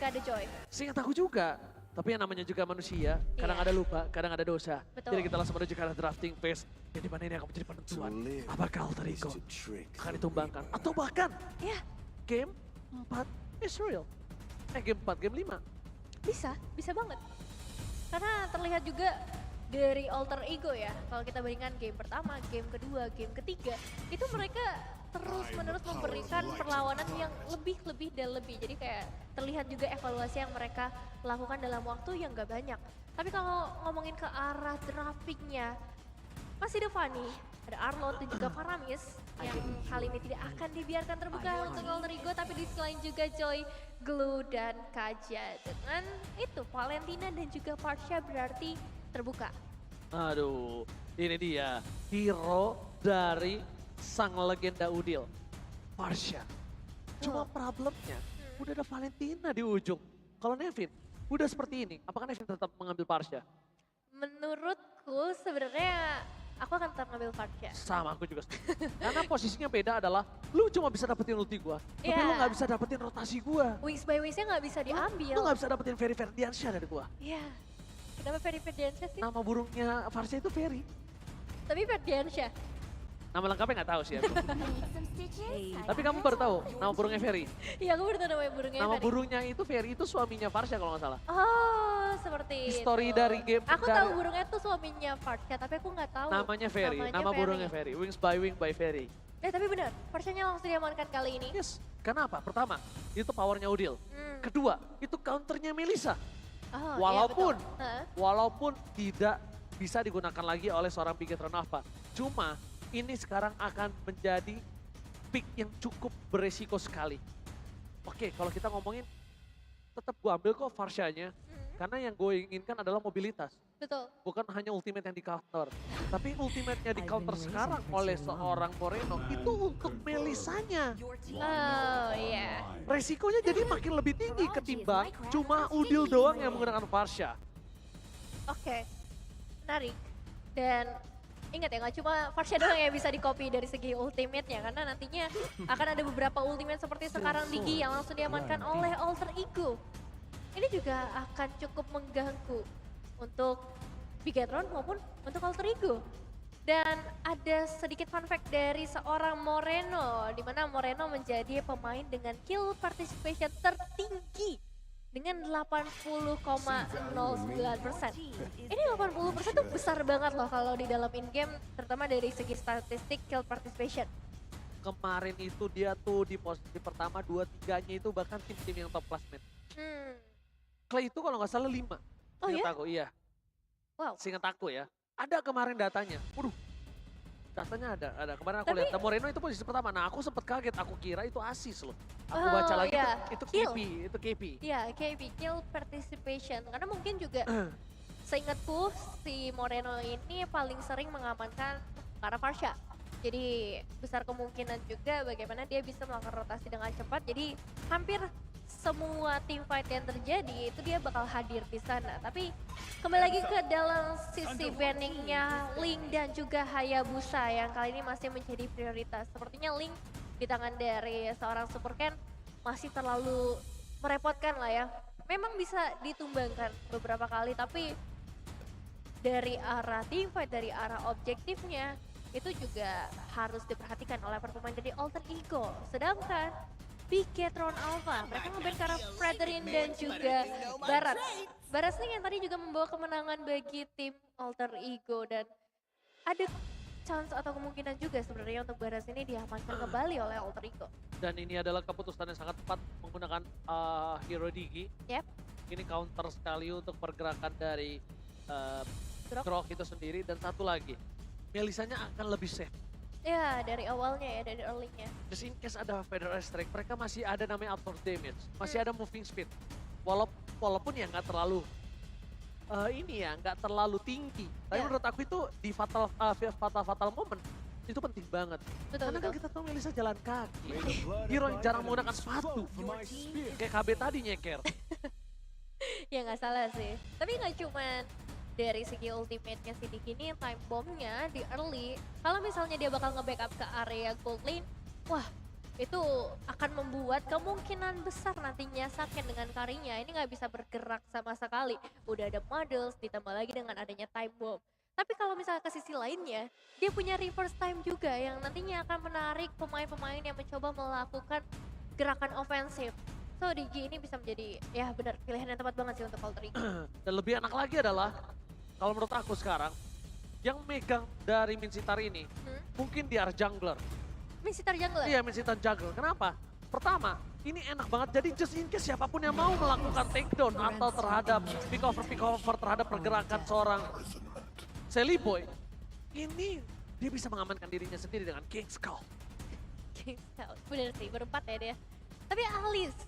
ketika ada Joy. Seingat aku juga. Tapi yang namanya juga manusia, kadang Iya. ada lupa, kadang ada dosa. Betul. Jadi kita langsung menuju ke arah drafting phase. Yang dimana ini akan menjadi penentuan. Apakah Alter Ego akan ditumbangkan? Atau bahkan Ya, game 4 Israel. Game 4, game 5. bisa banget. Karena terlihat juga dari alter ego ya, kalau kita bandingkan game pertama, game kedua, game ketiga, itu mereka terus-menerus memberikan perlawanan yang lebih dan lebih. Jadi kayak terlihat juga evaluasi yang mereka lakukan dalam waktu yang gak banyak. Tapi kalau ngomongin ke arah draftingnya, masih ada Fanny, ada Arlot dan juga Paramis yang kali ini tidak akan dibiarkan terbuka untuk alter ego, tapi di sisi lain juga Joy, Glue, dan Kaja. Dengan itu Valentina dan juga Parsha berarti terbuka. Aduh, ini dia hero dari sang legenda Udil, Parsha. Cuma problemnya, udah ada Valentina di ujung. Kalau Nevin, udah seperti ini, apakah Nevin tetap mengambil Parsha? Menurutku sebenarnya aku akan tetap ngambil Parsha. Sama aku juga setuju. Karena posisinya beda adalah, lu cuma bisa dapetin ulti gua, tapi Iya. lu gak bisa dapetin rotasi gua. Wings by Wingsnya nggak bisa diambil. Lu gak bisa dapetin Ferry Ferdiansyah dari gua. Iya. Kenapa Ferry Ferdiansyah sih? Nama burungnya Parsha itu Ferry. Tapi Ferdiansyah. Nama lengkapnya gak tahu sih aku. Hey. Tapi kamu baru tahu nama burungnya Ferry. Iya, aku baru tahu namanya burungnya Nama Ferry. burungnya itu Ferry itu suaminya Parsha kalau nggak salah. Oh, seperti History itu. dari game. Aku tahu burungnya tuh suaminya Parsha, tapi aku nggak tahu. Namanya Ferry, nama burungnya Ferry. Wings by Wing by Ferry. Tapi benar, Parshanya langsung diamankan kali ini. Yes, kenapa? Pertama, itu powernya Udil. Kedua, itu counternya Melissa. Oh, Walaupun, iya betul. Hah? walaupun tidak bisa digunakan lagi oleh seorang Bigetron Alpha. Cuma, ini sekarang akan menjadi pick yang cukup beresiko sekali. Oke, kalau kita ngomongin, tetap gue ambil kok Parshanya. Karena yang gue inginkan adalah mobilitas. Betul. Bukan hanya ultimate yang di counter. Tapi ultimate-nya di counter sekarang oleh seorang Moreno itu untuk Melissanya. Oh iya. Resikonya jadi makin lebih tinggi ketimbang cuma Udil doang yang menggunakan Parsha. Oke, menarik. Dan ingat ya, nggak cuma Parsha doang yang bisa di-copy dari segi ultimate-nya. Karena nantinya akan ada beberapa ultimate seperti sekarang Digi yang langsung diamankan oleh Alter Ego. Ini juga akan cukup mengganggu untuk Bigetron maupun untuk Alter Ego. Dan ada sedikit fun fact dari seorang Moreno, di mana Moreno menjadi pemain dengan kill participation tertinggi dengan 80,09%. Ini 80% tuh besar banget loh kalau di dalam in-game, terutama dari segi statistik kill participation. Kemarin itu dia tuh di posisi pertama 2-3-nya itu bahkan tim-tim yang top classmate. Clay itu kalau nggak salah 5. Oh Seingat ya? aku, iya. Wow. Seingat aku ya. Ada kemarin datanya. Waduh. Datanya ada. Kemarin aku Tapi- lihat. Dan Moreno itu posisi pertama. Nah aku sempat kaget. Aku kira itu asis loh. Aku Oh, baca lagi iya. itu Kill. KP. Itu KP. Iya, KB, kill participation. Karena mungkin juga seingatku si Moreno ini paling sering mengamankan para Parsha. Jadi besar kemungkinan juga bagaimana dia bisa melakukan rotasi dengan cepat. Jadi hampir semua team fight yang terjadi itu dia bakal hadir di sana. Tapi kembali lagi ke dalam sisi banningnya Link dan juga Hayabusa yang kali ini masih menjadi prioritas. Sepertinya Link di tangan dari seorang Super Ken masih terlalu merepotkan lah ya. Memang bisa ditumbangkan beberapa kali, tapi dari arah team fight, dari arah objektifnya itu juga harus diperhatikan oleh pemain dari Alter Ego. Sedangkan Bigetron Alpha, mereka nge-ban ke arah Fredrin dan juga Barat. Barat ini yang tadi juga membawa kemenangan bagi tim Alter Ego, dan ada chance atau kemungkinan juga sebenarnya untuk Barat ini diamankan kembali oleh Alter Ego. Dan ini adalah keputusan yang sangat tepat menggunakan hero Digi. Yep. Ini counter sekali untuk pergerakan dari Grok. Grok itu sendiri. Dan satu lagi, Melissanya akan lebih safe. Ya, dari awalnya ya, dari early-nya. Just in case ada Federal Strike, mereka masih ada namanya absorb damage. Masih ada moving speed. Walaupun ya nggak terlalu nggak terlalu tinggi. Tapi Ya. menurut aku itu di fatal moment itu penting banget. Betul, Karena kan betul. kita tahu Melissa jalan kaki. Hero yang jarang menggunakan sepatu. Kayak KB tadi nyeker. Ya nggak salah sih. Tapi nggak cuman dari segi ultimate-nya si Digi ini, time bomb-nya di early, kalau misalnya dia bakal nge-backup ke area gold lane, wah itu akan membuat kemungkinan besar nantinya Saken dengan Karinya ini nggak bisa bergerak sama sekali. Udah ada models, ditambah lagi dengan adanya time bomb. Tapi kalau misalnya ke sisi lainnya, dia punya reverse time juga yang nantinya akan menarik pemain-pemain yang mencoba melakukan gerakan ofensif. So DG ini bisa menjadi ya benar pilihan yang tepat banget sih untuk Alter Ego. Dan lebih enak lagi adalah, kalau menurut aku sekarang, yang megang dari Minsitar ini, mungkin dia jungler. Minsitar jungler? Iya, Minsitar jungler. Kenapa? Pertama, ini enak banget. Jadi just in case siapapun yang mau melakukan takedown atau terhadap pick over terhadap pergerakan seorang Sally Boy, ini dia bisa mengamankan dirinya sendiri dengan King's Call. King's Call, bener sih, berempat ya dia. Tapi Alice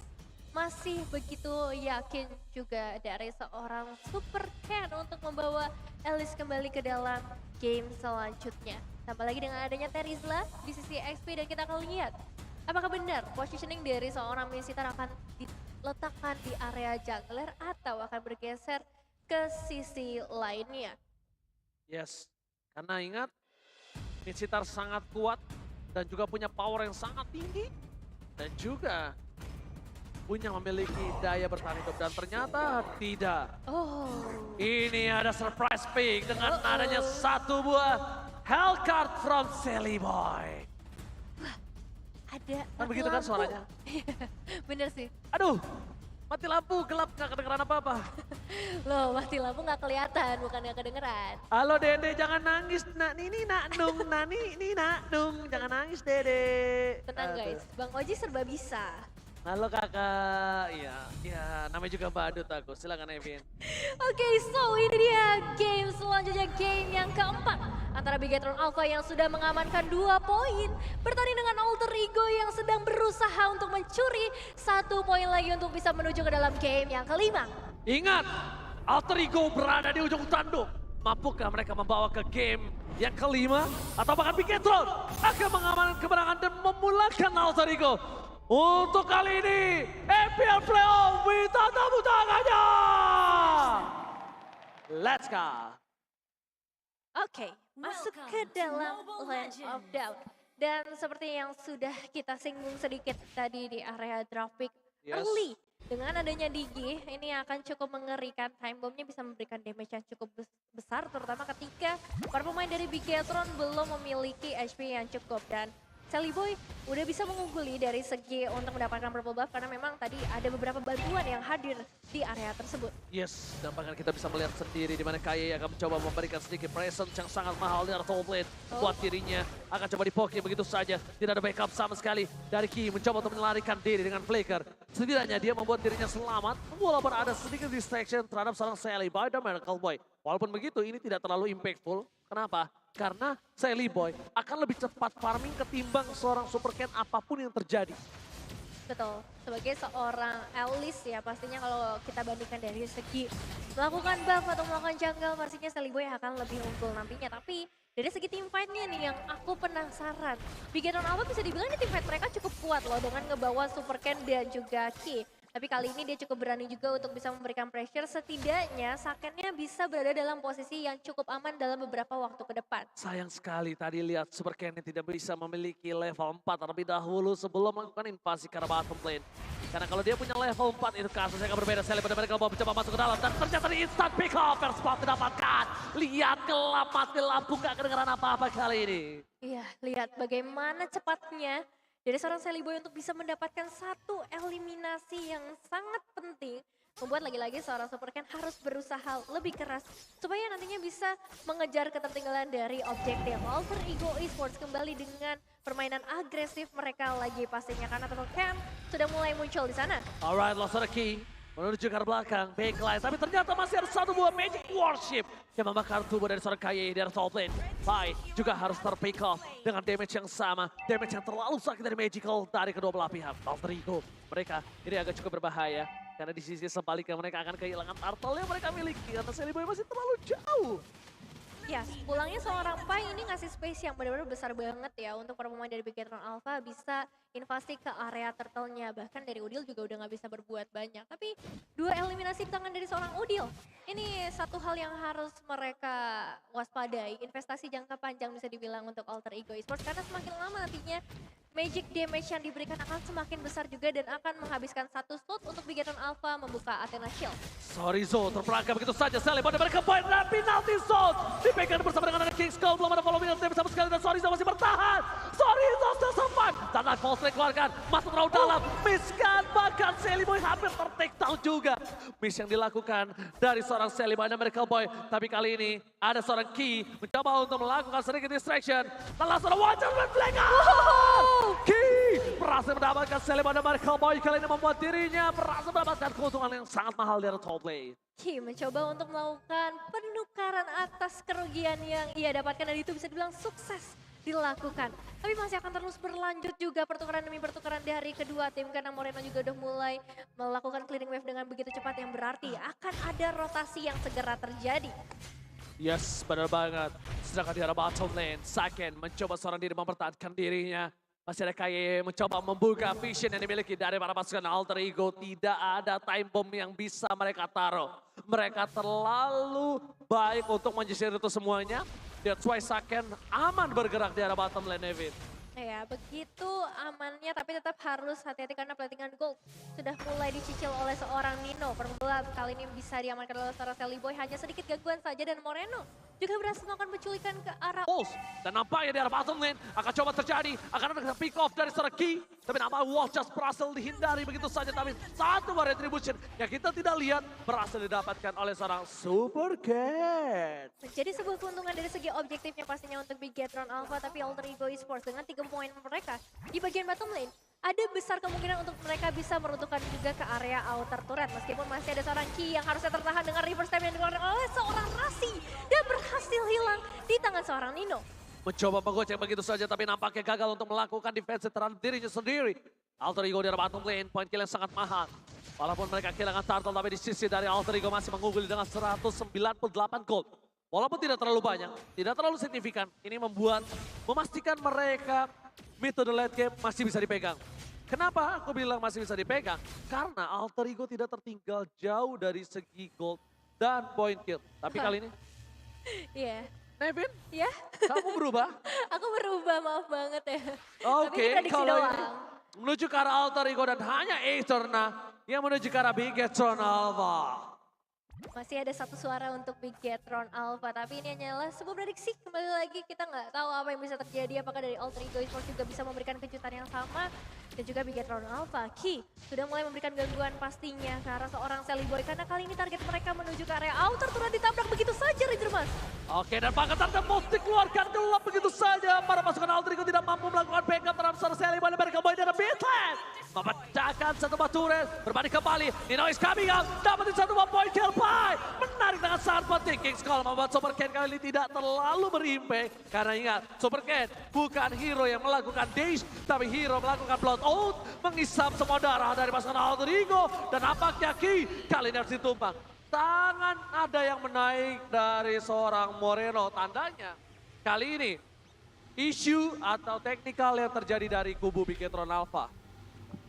masih begitu yakin juga dari seorang Super Ken untuk membawa Alice kembali ke dalam game selanjutnya. Tambah lagi dengan adanya Terizla di sisi XP dan kita akan lihat apakah benar positioning dari seorang Minsitar akan diletakkan di area jungler atau akan bergeser ke sisi lainnya. Yes, karena ingat Minsitar sangat kuat dan juga punya power yang sangat tinggi dan juga memiliki daya bertahan hidup dan ternyata tidak. Oh. Ini ada surprise pick dengan adanya satu buah Hellcard from Sally Boy. Ada Kan begitu kan suaranya? Bener sih. Aduh, mati lampu, gelap, gak kedengeran apa-apa. Loh, mati lampu gak kelihatan, bukan gak kedengeran. Halo Dede, jangan nangis. Nini nak nung, nani nak nung. Jangan nangis Dede. Tenang guys, Bang Oji serba bisa. Halo kakak, iya namanya juga badut aku, silakan Evin. Oke, so ini dia game selanjutnya, game yang keempat. Antara Bigetron Alpha yang sudah mengamankan 2 poin, bertanding dengan Alter Ego yang sedang berusaha untuk mencuri 1 poin lagi untuk bisa menuju ke dalam game yang kelima. Ingat, Alter Ego berada di ujung tanduk. Mampukah mereka membawa ke game yang kelima? Atau bahkan Bigetron akan mengamankan kemenangan dan memulakan Alter Ego. Untuk kali ini, EPL Playoff minta tepuk tangannya. Let's go. Oke, masuk ke dalam Land of Doubt. Dan seperti yang sudah kita singgung sedikit tadi di area draft pick early. Dengan adanya Digi, ini akan cukup mengerikan. Time bomb-nya bisa memberikan damage yang cukup besar, terutama ketika para pemain dari Bigetron belum memiliki HP yang cukup. Dan Sally Boy udah bisa mengungguli dari segi untuk mendapatkan purple buff karena memang tadi ada beberapa bantuan yang hadir di area tersebut. Yes, dan bahkan kita bisa melihat sendiri di mana KAY akan mencoba memberikan sedikit presence yang sangat mahal dari Soul Blade buat dirinya. Akan coba dipoke begitu saja, tidak ada backup sama sekali dari Ki mencoba untuk melarikan diri dengan Flicker. Setidaknya dia membuat dirinya selamat walaupun ada sedikit distraction terhadap seorang Sally Boy dan Miracle Boy. Walaupun begitu ini tidak terlalu impactful. Kenapa? Karena Sally Boy akan lebih cepat farming ketimbang seorang Super Ken apapun yang terjadi. Betul, sebagai seorang Alice ya pastinya kalau kita bandingkan dari segi melakukan buff atau melakukan jungle pastinya Sally Boy akan lebih unggul nantinya. Tapi dari segi team fight-nya nih yang aku penasaran. Bigetron Alpha bisa dibilang ini team fight mereka cukup kuat loh dengan ngebawa Super Ken dan juga Ki. Tapi kali ini dia cukup berani juga untuk bisa memberikan pressure. Setidaknya Sakennya bisa berada dalam posisi yang cukup aman dalam beberapa waktu ke depan. Sayang sekali tadi lihat Super Ken tidak bisa memiliki level 4 terlebih dahulu sebelum melakukan invasi ke arah bottom lane. Karena kalau dia punya level 4 itu kasusnya akan berbeda. Sally benar-benar kalau mau mencoba masuk ke dalam dan ternyata di instant pick off first spot didapatkan. Lihat gelap mati lampu gak kedengeran apa-apa kali ini. Iya, lihat bagaimana cepatnya dari seorang Sally Boy untuk bisa mendapatkan satu eliminasi yang sangat penting. Membuat lagi-lagi seorang Super Ken harus berusaha lebih keras supaya nantinya bisa mengejar ketertinggalan dari objektif. Alter Ego Esports kembali dengan permainan agresif mereka lagi pastinya karena Turtle Camp sudah mulai muncul di sana. Alright, lost the key. Menuju ke arah belakang, backline. Tapi ternyata masih ada satu buah Magic Warship yang membakar tubuh dari seorang KAY dari top lane. Pai juga harus terpick off dengan damage yang sama. Damage yang terlalu sakit dari Magical dari kedua belah pihak. Alter Ego, mereka ini agak cukup berbahaya. Karena di sisi sebaliknya mereka akan kehilangan turtle yang mereka miliki. Karena Sally Boy masih terlalu jauh. Ya, pulangnya seorang Pai ini ngasih space yang benar-benar besar banget ya untuk para pemain dari Bigetron Alpha bisa invasi ke area turtle-nya. Bahkan dari Udil juga udah nggak bisa berbuat banyak. Tapi 2 eliminasi di tangan dari seorang Udil. Ini satu hal yang harus mereka waspadai. Investasi jangka panjang bisa dibilang untuk Alter Ego Esports. Karena semakin lama nantinya magic damage yang diberikan akan semakin besar juga dan akan menghabiskan satu slot untuk Bigetron Alpha membuka Athena Shield. Sorry Zone, terperangkap begitu saja. Celebi mereka poin dan penalti zone. Dipegang bersama dengan King's Call, belum ada follow up sama sekali dan Sorry Zone masih bertahan. Sorry Zone still survive. Dan live false dikeluarkan, masuk terlalu dalam. Miskan bahkan Celebi hampir ter-take down juga. Miss yang dilakukan dari seorang Celebi dan mereka boy. Tapi kali ini ada seorang Key mencoba untuk melakukan sedikit distraction. Dan langsung ada wajar red flag. Key berhasil mendapatkan Celebi dan mereka boy. Kali ini membuat dirinya berhasil mendapatkan keuntungan yang sangat mahal dari top lane. Key mencoba untuk melakukan penukaran atas kerugian yang ia dapatkan dan itu bisa dibilang sukses dilakukan. Tapi masih akan terus berlanjut juga pertukaran demi pertukaran dari kedua tim karena Moreno juga udah mulai melakukan clearing wave dengan begitu cepat yang berarti akan ada rotasi yang segera terjadi. Yes, benar banget. Sedangkan di arah bottom lane, Saken mencoba seorang diri mempertahankan dirinya. Masih ada KYE mencoba membuka vision yang dimiliki dari para pasukan Alter Ego. Tidak ada time bomb yang bisa mereka taruh. Mereka terlalu baik untuk menyisir itu semuanya. That's why Saken aman bergerak di arah bottom lane, Nevin. Ya, begitu amannya tapi tetap harus hati-hati karena platingan gold sudah mulai dicicil oleh seorang Nino. Perbulan kali ini bisa diamankan oleh seorang Celebi, hanya sedikit gangguan saja dan Moreno juga berhasil melakukan penculikan ke arah Wolves, dan nampaknya di arah bottom lane akan coba terjadi. Akan ada pick off dari seorang Key. Tapi nampaknya Wolves just berhasil dihindari begitu saja. Tapi satu retribution yang kita tidak lihat berhasil didapatkan oleh seorang Super Cat. menjadi sebuah keuntungan dari segi objektifnya pastinya untuk Bigetron Alpha. Tapi Alter Ego Esports dengan 3 poin mereka di bagian bottom lane, ada besar kemungkinan untuk mereka bisa meruntuhkan juga ke area outer turret. Meskipun masih ada seorang Key yang harusnya tertahan dengan reverse time yang dikeluarkan oleh seorang Rasi. Dan berhasil hilang di tangan seorang Nino. Mencoba menggocek begitu saja tapi nampaknya gagal untuk melakukan defense terhadap dirinya sendiri. Alter Ego di arah bottom lane, poin kill yang sangat mahal. Walaupun mereka kehilangan turtle tapi di sisi dari Alter Ego masih mengungguli dengan 198 gold. Walaupun tidak terlalu banyak, tidak terlalu signifikan. Ini memastikan mereka mid to the late game masih bisa dipegang. Kenapa aku bilang masih bisa dipegang? Karena Alter Ego tidak tertinggal jauh dari segi gold dan point kill. Tapi kali ini, Iya. Nevin, Ya, kamu berubah? aku berubah, maaf banget ya. Oke, Tapi ini prediksi kalau doang. ini menuju ke arah Alter Ego dan hanya Eterna yang menuju ke arah Bigetron Alpha. Masih ada satu suara untuk Bigetron Alpha, tapi ini hanyalah sebuah prediksi. Kembali lagi kita nggak tahu apa yang bisa terjadi, apakah dari Alter Ego Esports juga bisa memberikan kejutan yang sama. Dan juga Bigetron Alpha, Key sudah mulai memberikan gangguan pastinya ke arah seorang Celebi. Karena kali ini target mereka menuju ke area outer turret ditabrak begitu saja Ranger Mas. Oke, dan paketan tembus dikeluarkan gelap begitu saja. Para pasukan Alter Ego tidak mampu melakukan backup terhadap seorang Celebi dan mereka boy dari Bitland. Memecahkan satu buah turret, berbalik kembali. Nino is coming out, dapetin satu buah point kill pie. Menarik dengan sangat penting. King's Call membuat Super Cat kali ini tidak terlalu berimpact. Karena ingat, Super Cat bukan hero yang melakukan dash, tapi hero melakukan blood out. Mengisap semua darah dari pasukan Alter Ego. Dan nampaknya Key kali ini harus ditumpang. Tangan ada yang menaik dari seorang Moreno. Tandanya kali ini isu atau teknikal yang terjadi dari kubu Bigetron Alpha.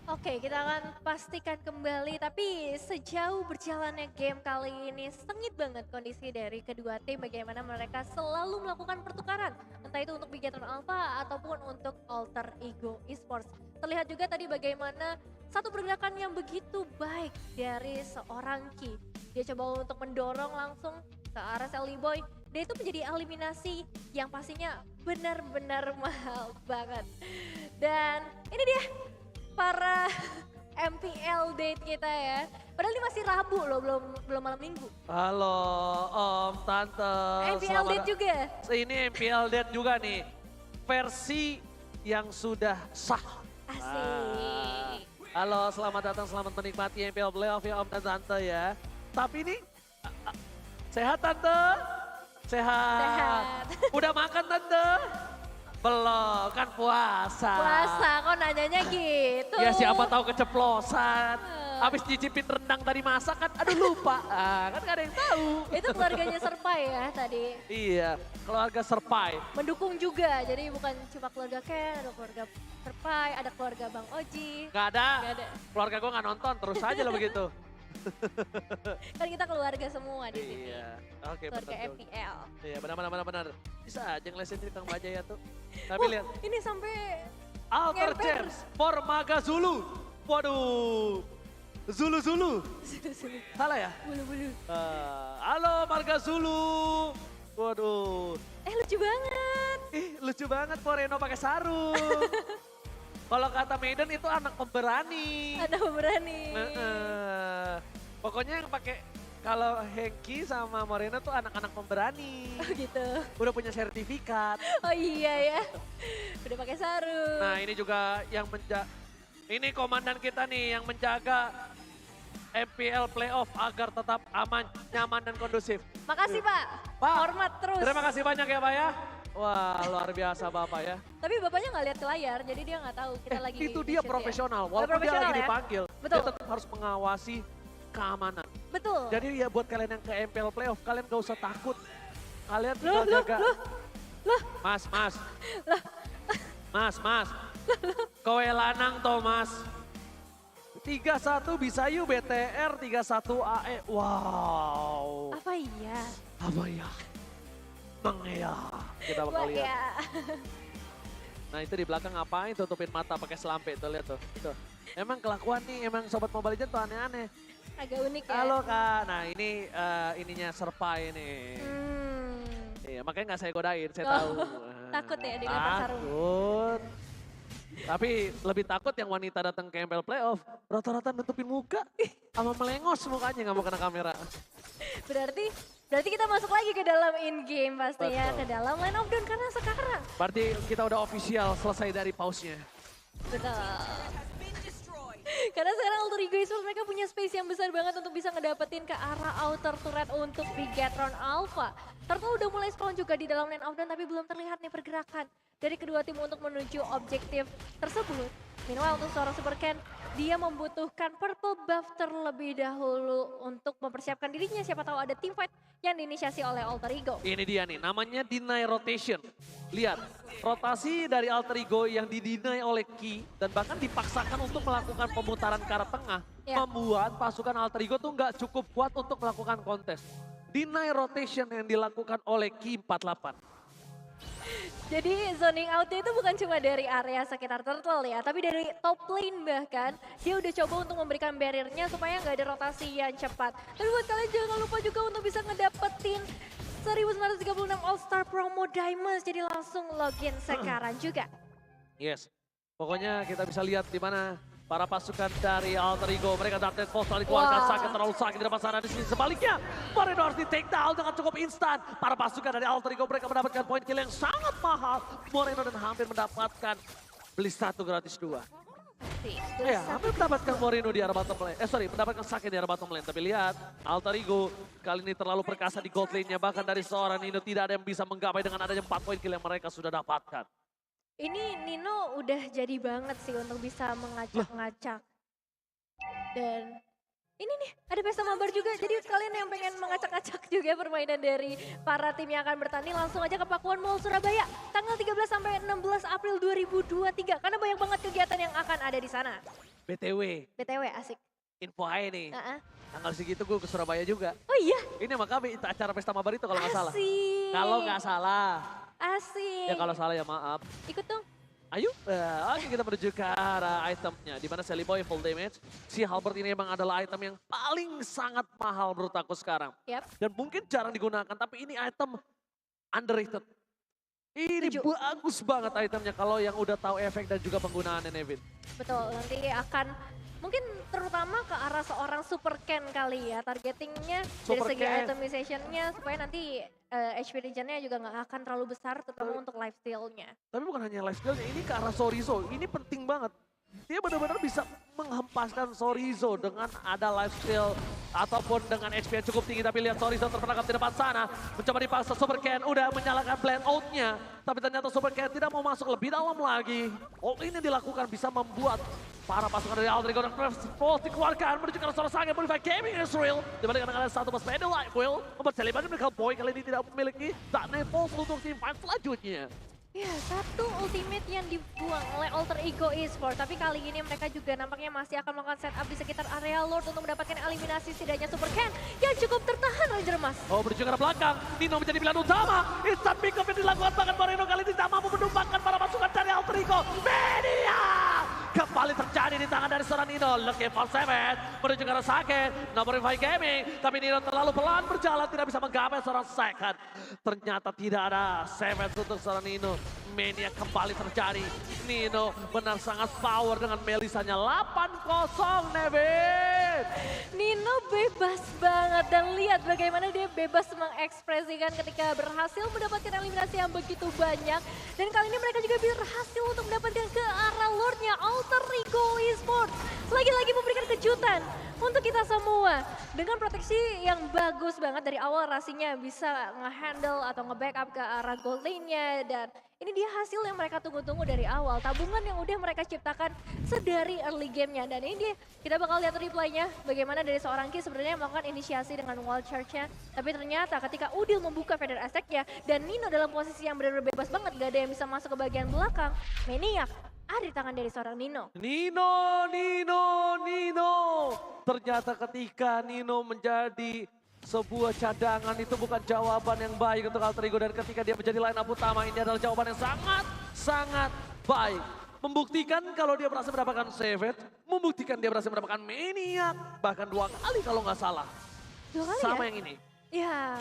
Oke, kita akan pastikan kembali, tapi sejauh berjalannya game kali ini sengit banget kondisi dari kedua tim, bagaimana mereka selalu melakukan pertukaran, entah itu untuk Bigetron Alpha ataupun untuk Alter Ego Esports. Terlihat juga tadi bagaimana satu pergerakan yang begitu baik dari seorang Key. Dia coba untuk mendorong langsung ke arah Celebi. Dan itu menjadi eliminasi yang pastinya benar-benar mahal banget. Dan ini dia para MPL date kita ya. Padahal ini masih Rabu loh, belum malam Minggu. Halo Om, Tante. MPL date juga. Ini MPL date juga nih. Versi yang sudah sah. Asik. Halo, selamat datang, selamat menikmati MPL Playoff ya Om dan Tante ya. Tapi ini, sehat Tante? Sehat. Udah makan Tante? Belum, kan puasa. Puasa, kok nanyanya gitu. Ya siapa tahu keceplosan. Habis nyicipin rendang tadi masak kan, aduh lupa. Kan gak ada yang tahu. Itu keluarganya Serpai ya tadi. Iya, keluarga Serpai. Mendukung juga, jadi bukan cuma keluarga Ken, ada keluarga Serpai, ada keluarga Bang Oji. Gak ada. Gak ada. Keluarga gue gak nonton, terus aja lo begitu. Kan kita keluarga semua di sini. Iya, oke Keluarga betul. MPL. Iya benar. Bisa aja ngelesin di Kang Bajaya tuh. Tapi lihat, Ini sampai Alter Ngemper. James for Maga Zulu. Waduh. Zulu. Salah ya? Bulu-bulu. Halo Marga Zulu. Waduh. Lucu banget. Lucu banget Moreno pakai sarung. Kalau kata Maiden itu anak pemberani. Ada berani. Pokoknya yang pakai kalau Hengki sama Moreno tuh anak-anak pemberani. Oh gitu. Udah punya sertifikat. Oh iya ya. Udah pakai sarung. Nah ini juga yang ini komandan kita nih yang menjaga MPL playoff agar tetap aman, nyaman dan kondusif. Makasih Pak. Pak, Hormat terus. Terima kasih banyak ya Pak ya. Wah luar biasa Bapak ya. Tapi bapaknya nggak lihat ke layar, jadi dia nggak tahu kita lagi. Itu di dia shoot ya. profesional, Oh, walaupun dia profesional lagi ya? dipanggil. Betul. Dia tetap harus mengawasi keamanan. Betul. Jadi ya buat kalian yang ke MPL playoff, kalian gak usah takut. Kalian tinggal jaga. Mas. Mas. Kowe lanang toh mas. 3-1 bisa yuk BTR, 3-1 AE. Wow. Apa iya? Apa ya? Mengea. Kita bakal Wah lihat. ya. Nah itu di belakang ngapain tutupin mata pakai selampe tuh lihat tuh. Itu. Emang kelakuan nih, emang Sobat Mobile Legends tuh aneh-aneh. Agak unik ya. Halo Kak, nah ini ininya Serpai nih. Iya, makanya nggak saya godain, saya tahu. Takut ya dilempar sarung. Takut. Tapi lebih takut yang wanita datang ke MPL playoff, rata-rata nutupin muka, sama melengos mukanya nggak mau kena kamera. Berarti kita masuk lagi ke dalam in-game pastinya, Betul. ke dalam line of down karena sekarang. Berarti kita udah official selesai dari pause-nya. Betul. Karena sekarang Alter Ego Esports mereka punya space yang besar banget untuk bisa ngedapetin ke arah outer turret untuk Bigatron Alpha. Turtle udah mulai spawn juga di dalam line of down tapi belum terlihat nih pergerakan dari kedua tim untuk menuju objektif tersebut. Meanwhile untuk seorang Super Ken, dia membutuhkan purple buff terlebih dahulu untuk mempersiapkan dirinya. Siapa tahu ada team fight yang diinisiasi oleh Alter Ego. Ini dia nih, namanya deny rotation. Lihat, rotasi dari Alter Ego yang didinai oleh Ki dan bahkan dipaksakan untuk melakukan pemutaran ke arah tengah. Ya. Membuat pasukan Alter Ego tuh nggak cukup kuat untuk melakukan kontes. Deny rotation yang dilakukan oleh Ki 48. Jadi zoning outnya itu bukan cuma dari area sekitar turtle ya, tapi dari top lane bahkan. Dia udah coba untuk memberikan barriernya supaya nggak ada rotasi yang cepat. Tapi buat kalian jangan lupa juga untuk bisa ngedapetin 1936 All Star Promo Diamonds. Jadi langsung login sekarang juga. Yes, pokoknya kita bisa lihat di mana para pasukan dari Alter Ego. Mereka Dark Force telah dikeluarkan, Wow. sakit terlalu sakit di depan sana. Di sini sebaliknya, Moreno harus di take down dengan cukup instan. Para pasukan dari Alter Ego mereka mendapatkan poin kill yang sangat mahal. Moreno dan hampir mendapatkan beli 1 gratis 2. Ya, hampir mendapatkan Moreno di arah bottom lane. Mendapatkan sakit di arah bottom lane. Tapi lihat, Alter Ego kali ini terlalu perkasa di gold lane-nya. Bahkan dari seorang Nino tidak ada yang bisa menggapai dengan adanya 4 poin kill yang mereka sudah dapatkan. Ini Nino udah jadi banget sih untuk bisa mengacak-ngacak. Dan ini nih ada pesta mabar juga. Jadi kalian yang pengen mengacak-ngacak juga permainan dari para tim yang akan bertanding langsung aja ke Pakuan Mall Surabaya. Tanggal 13 sampai 16 April 2023. Karena banyak banget kegiatan yang akan ada di sana. BTW, BTW asik. info aja nih. Uh-uh. Tanggal segitu gue ke Surabaya juga. Oh iya Ini sama kami acara pesta mabar itu kalau nggak salah. asik. Kalau nggak salah. Asik. Ya kalau salah ya maaf. Ikut dong. Ayo, oke kita menuju ke arah itemnya. Dimana Sally Boy full damage. Si Halberd ini emang adalah item yang paling sangat mahal menurut aku sekarang. Yap. Dan mungkin jarang digunakan, tapi ini item underrated. Ini Setuju. bagus banget itemnya kalau yang udah tahu efek dan juga penggunaannya Nevin. Betul, nanti akan mungkin terutama ke arah seorang Super Ken kali ya. Targetingnya dari Super segi Ken. itemization-nya supaya nanti HP regen-nya juga nggak akan terlalu besar terutama untuk lifesteal-nya. Tapi bukan hanya lifesteal-nya, ini ke arah Sorizo. Ini penting banget. Dia benar-benar bisa menghempaskan Sorizo dengan ada lifesteal ataupun dengan HP yang cukup tinggi. Tapi lihat Sorizo terperangkap di depan sana. Mencoba dipaksa Super Ken, udah menyalakan blend out-nya. Tapi ternyata Super Ken tidak mau masuk lebih dalam lagi. All ini dilakukan bisa membuat para pasukan dari Alter Ego dan Force dikeluarkan menuju ke arah seorang sangat Bonify Gaming Israel. Dibandingkan dengan satu pas Pedal Life Will. Membuat Celebrity Miracle Boy kali ini tidak memiliki Darkness Force untuk team fight selanjutnya. Ya, satu ultimate yang dibuang oleh Alter Ego Esports. Tapi kali ini mereka juga nampaknya masih akan melakukan setup di sekitar area Lord untuk mendapatkan eliminasi setidaknya Super Ken yang cukup tertahan Ranger Mas. Oh menuju ke arah belakang, Nino menjadi pilihan utama. Instant pick up yang dilakukan bahkan Moreno kali ini tidak mampu menumbangkan para pasukan dari Alter Ego. Benny kembali terjadi di tangan dari seorang Nino. Looking for Savage menuju ke arah sakit. Nomor Revive Gaming. Tapi Nino terlalu pelan berjalan, tidak bisa menggapai seorang second. Ternyata tidak ada Savage untuk seorang Nino. Mania kembali terjadi. Nino benar sangat power dengan Melisanya 8-0, Nevin. Nino bebas banget dan lihat bagaimana dia bebas mengekspresikan ketika berhasil mendapatkan eliminasi yang begitu banyak. Dan kali ini mereka juga berhasil untuk mendapatkan ke arah Lordnya Alter Ego Esports. Lagi-lagi memberikan kejutan untuk kita semua. Dengan proteksi yang bagus banget dari awal, Rasinya bisa nge-handle atau nge-backup ke arah gold lane-nya. Dan ini dia hasil yang mereka tunggu-tunggu dari awal. Tabungan yang udah mereka ciptakan sedari early game-nya. Dan ini dia, kita bakal lihat replaynya bagaimana dari seorang Ki sebenarnya melakukan inisiasi dengan wall charge-nya. Tapi ternyata ketika Udil membuka Feather Attack-nya dan Nino dalam posisi yang benar-benar bebas banget, gak ada yang bisa masuk ke bagian belakang. Maniac ada di tangan dari seorang Nino. Nino. Ternyata ketika Nino menjadi sebuah cadangan itu bukan jawaban yang baik untuk Alter Ego. Dan ketika dia menjadi line up utama, ini adalah jawaban yang sangat baik. Membuktikan kalau dia berhasil mendapatkan Savage, membuktikan dia berhasil mendapatkan Maniac. Bahkan 2 kali kalau nggak salah. 2 kali sama ya? yang ini. Ya,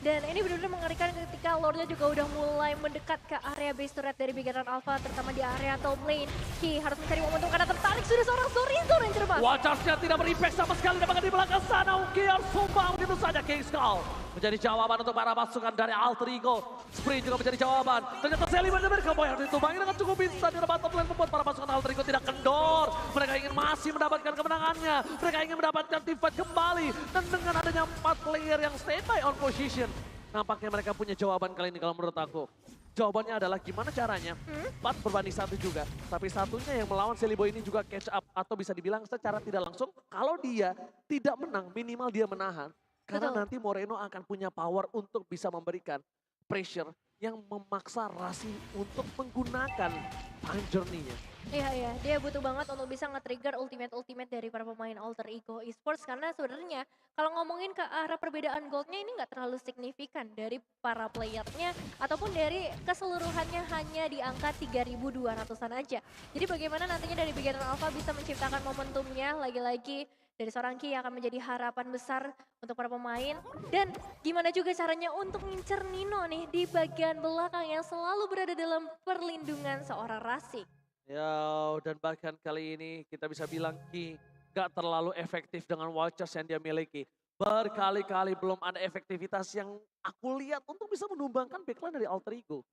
dan ini benar-benar mengerikan ketika Lordnya juga udah mulai mendekat ke area base turret dari Bigetron Alpha, terutama di area top lane. Ki harus mencari momentum karena tertarik sudah seorang Zorinzo dan cermat. Watchers-nya tidak berimpact sama sekali, dapatkan di belakang sana. Uki harus tumbang, begitu saja King Skull. Menjadi jawaban untuk para pasukan dari Alter Ego. Sprint juga menjadi jawaban. Ternyata Sally benar-benar Cowboy harus ditumbangi dengan cukup bisa di depan top lane, membuat para pasukan Alter Ego tidak kendor. Mereka ingin masih mendapatkan kemenangannya. Mereka ingin mendapatkan teamfight kembali. Dan dengan adanya 4 player yang standby on position, nampaknya mereka punya jawaban kali ini kalau menurut aku. Jawabannya adalah gimana caranya 4 berbanding 1 juga. Tapi satunya yang melawan Silly Boy ini juga catch up. Atau bisa dibilang secara tidak langsung, kalau dia tidak menang, minimal dia menahan. Karena Betul. nanti Moreno akan punya power untuk bisa memberikan pressure yang memaksa Rasi untuk menggunakan time journey-nya. Iya, dia butuh banget untuk bisa nge-trigger ultimate dari para pemain Alter Ego Esports. Karena sebenarnya kalau ngomongin ke arah perbedaan goldnya ini nggak terlalu signifikan dari para playernya. Ataupun dari keseluruhannya hanya di angka 3.200-an aja. Jadi bagaimana nantinya dari Bigetron Alpha bisa menciptakan momentumnya lagi-lagi dari seorang Ki yang akan menjadi harapan besar untuk para pemain. Dan gimana juga caranya untuk ngincer Nino nih di bagian belakang yang selalu berada dalam perlindungan seorang Rasi. Ya, dan bahkan kali ini kita bisa bilang Ki gak terlalu efektif dengan Watchers yang dia miliki. Berkali-kali belum ada efektivitas yang aku lihat untuk bisa menumbangkan backline dari Alter Ego.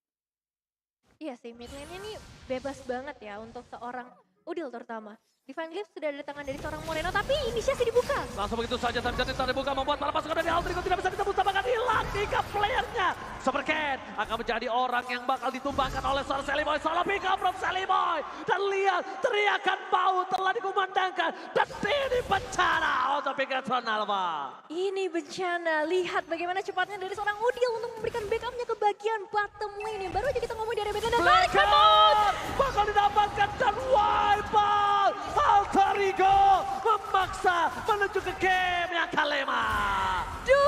Iya sih, mid lane-nya ini bebas banget ya untuk seorang Udil terutama. Divine Glyph sudah ada di tangan dari seorang Moreno, tapi inisiasi dibuka. Langsung begitu saja terjadi dibuka membuat para pasukan dari Alter Ego tidak bisa ditembus, bahkan hilang 3 playernya. Supercat akan menjadi orang yang bakal ditumbangkan oleh seorang Sally Boy. Solo pick up from Sally Boy. Dan lihat teriakan bau telah dikumandangkan. Dan ini bencana untuk Bigetron Alpha. Ini bencana, lihat bagaimana cepatnya dari seorang Udil untuk memberikan backupnya ke bagian bottom lane. Baru aja kita ngomong dari bagian dan balik Blackout bakal didapatkan dan wipe out. Alter Ego memaksa menuju ke game yang kelima. 2-2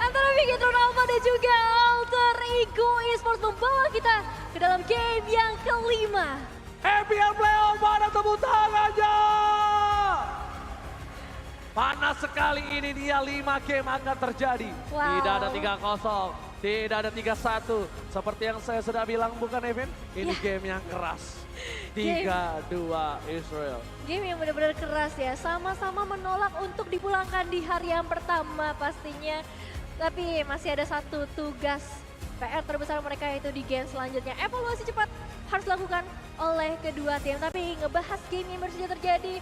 antara Bigetron Alpha dan juga Alter Ego Esports membawa kita ke dalam game yang kelima. FPL Playoff, mana tepuk tangannya? Panas sekali ini dia, 5 game akan terjadi. Wow. Tidak ada 3-0, tidak ada 3-1. Seperti yang saya sudah bilang bukan Evan, ini game yang keras. 3-2 Israel. Game yang benar-benar keras ya, sama-sama menolak untuk dipulangkan di hari yang pertama pastinya. Tapi masih ada satu tugas PR terbesar mereka itu di game selanjutnya. Evaluasi cepat harus dilakukan oleh kedua tim. Tapi ngebahas game yang baru saja terjadi.